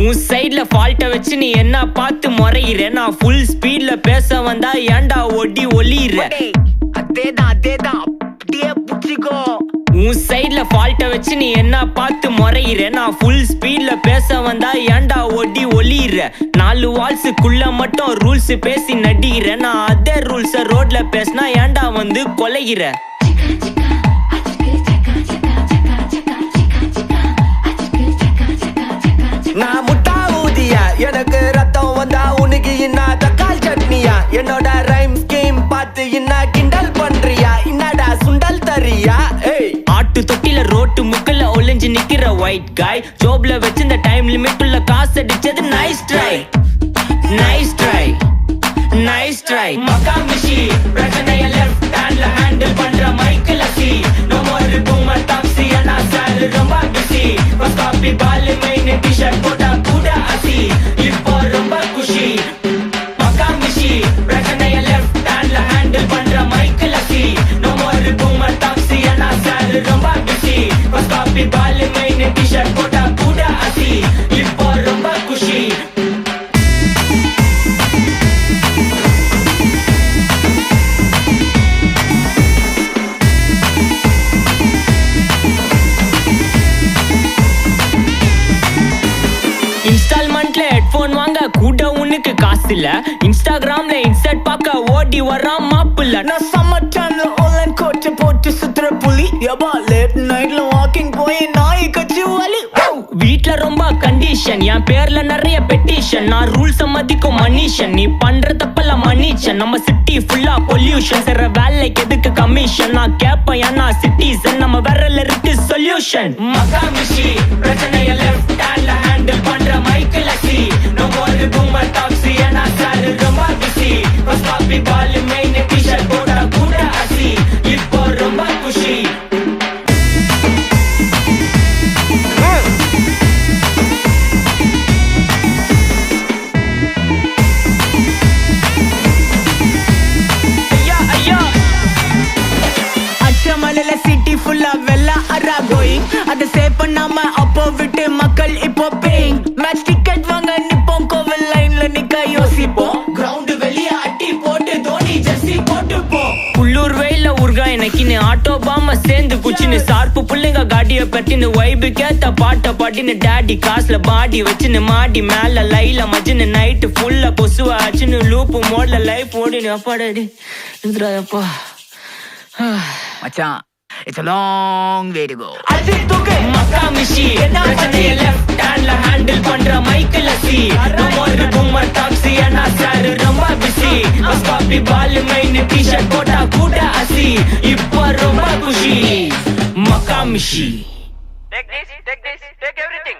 உன் சைட்ல ஃபால்ட்ட வச்சு நீ என்ன பார்த்து முறையிற. நான் ஃபுல் ஸ்பீட்ல பேச வந்தா ஏன்டா ஒடி ஒளியிற. அதேதான் அப்படியே புடிச்சுக்கோ. உன் சைட்ல ஃபால்ட்ட வச்சு நீ என்ன பார்த்து முறையிற. நான் ஃபுல் ஸ்பீட்ல பேச வந்தா ஏன்டா ஒடி ஒளியிற. 4 வால்ஸுக்குள்ள மட்டும் ரூல்ஸ் பேசி நடிகிற. நான் அதே ரூல்ஸ ரோட்ல பேசினா ஏன்டா வந்து கொலைகிற. நான் முட்டா ஊதியா, எனக்கு ரத்தம் வந்தா உனக்கு இன்னா தக்காளி சட்னியா. என்னோட ரைம் ஸ்கீம் பார்த்து இன்னா கிண்டல் பண்றியா. என்னடா சுண்டல் தரியா. ஆட்டு தொட்டில ரோட்டு முக்கல ஒளிஞ்சு நிக்கிற ஒயிட் காய். ஜோப்ல வச்சிருந்த டைம் லிமிட் உள்ள காசு அடிச்சது nice try nice try nice try. மக்கா மிஷி பிரச்சனைய லெஃப்ட் ஹேண்ட்ல ஹேண்டில் பண்ற மைக்கேல் சி. நோ மோர் பூமர் டாக்ஸி அண்ணா சார் ரொம்ப பிஸி. பஸ் காப்பி பால் மெயின் டி-ஷர்ட் போட்டா கூட அசி. இப்போ ரொம்ப குஷி. மக்கா மிஷி பிரச்சனைய லெஃப்ட் ஹேண்ட்ல ஹேண்டில் பண்ற மைக்கேல் சி. நோ மோர் பூமர் டாக்ஸி அண்ணா சார் ரொம்ப பிஸி. பஸ் காப்பி பால் மெயின் டி-ஷர்ட் போட்டா கூட அசி. இப்போ ரொம்ப குஷி. இன்ஸ்டால்மெண்ட்ல ஹெட்போன் வாங்க கூட உனக்கு காசு இல்ல. இன்ஸ்டாகிராம்ல இன்ஸ்டன்ட் பார்க்க ஓடி வரான் மாப்பிள்ள. நான் சம்மர் டைம்ல ஆன்லைன் கோட் போட்டு சுத்துற புலி. யபா லேட் நைட்ல வாக்கிங் போய் நாய் கச்சி வலி. வீட்ல ரொம்ப கண்டிஷன், என் பேர்ல நிறைய பெட்டிஷன். நான் ரூல்ஸ் மதிக்கும் மனுஷன், நீ பண்ற தப்பெல்லாம் மன்னிச்சன். நம்ம சிட்டி ஃபுல்லா பொல்யூஷன், செய்ற வேலைக்கு எதுக்கு கமிஷன். நான் கேப்பேன் ஏன்னா சிட்டிசன், நம்ம விரல்ல இருக்கு சொல்யூஷன். மக்கா மிஷி பிரச்சனைய லெஃப்ட் ஹேண்ட்ல ஹேண்டில் பண்ற மைக்கேல் சி. நோ மோர் பூமர் டாக்ஸி அண்ணா சார் ரொம்ப பிஸி. பஸ் காப்பி பால் மெயின் டி-ஷர்ட் போட்டா கூட அசி. இப்போ ரொம்ப குஷி. மலையில சிட்டி ஃபுல்லா வெள்ளா அரா கோயிங். அதை சேவ் பண்ணாம அப்போ விட்டு மக்கள் இப்போ பேயிங். மேட்ச் டிக்கெட் வாங்க நிப்போம், கோவில் லைன்ல நிக்க யோசிப்போம். கிரவுண்ட் வெளிய அட்டி போட்டு தோனி ஜெர்சி போட்டு போ. உள்ளூர் வெயில உருகா எனக்குன்னு ஆட்டோ பாம சேர்ந்து குச்சின்னு. சார்பு புள்ளைங்க காடிய பட்டின்னு வைபு கேத்த பாட்ட பாட்டின்னு. டாடி காசுல பாடி வச்சுன்னு மாடி மேல லைல மஜின்னு. நைட்டு ஃபுல்லா கொசுவா ஆச்சுன்னு லூப்பு மோட்ல லைஃப் ஓடினு. அப்பாடாடி இந்திராப்பா மச்சான், it's a long way to go. மக்கா மிஷி பிரச்சனைய லெஃப்ட் ஹேண்ட்ல ஹேண்டில் பண்ற மைக்கேல் சி. நோ மோர் பூமர் டாக்ஸி அண்ணா சார் ரொம்ப பிஸி. பஸ் காப்பி பால் மெயின் டி-ஷர்ட் போட்டா கூட அசி. இப்போ ரொம்ப குஷி. மக்கா மிஷி. Take this, take everything.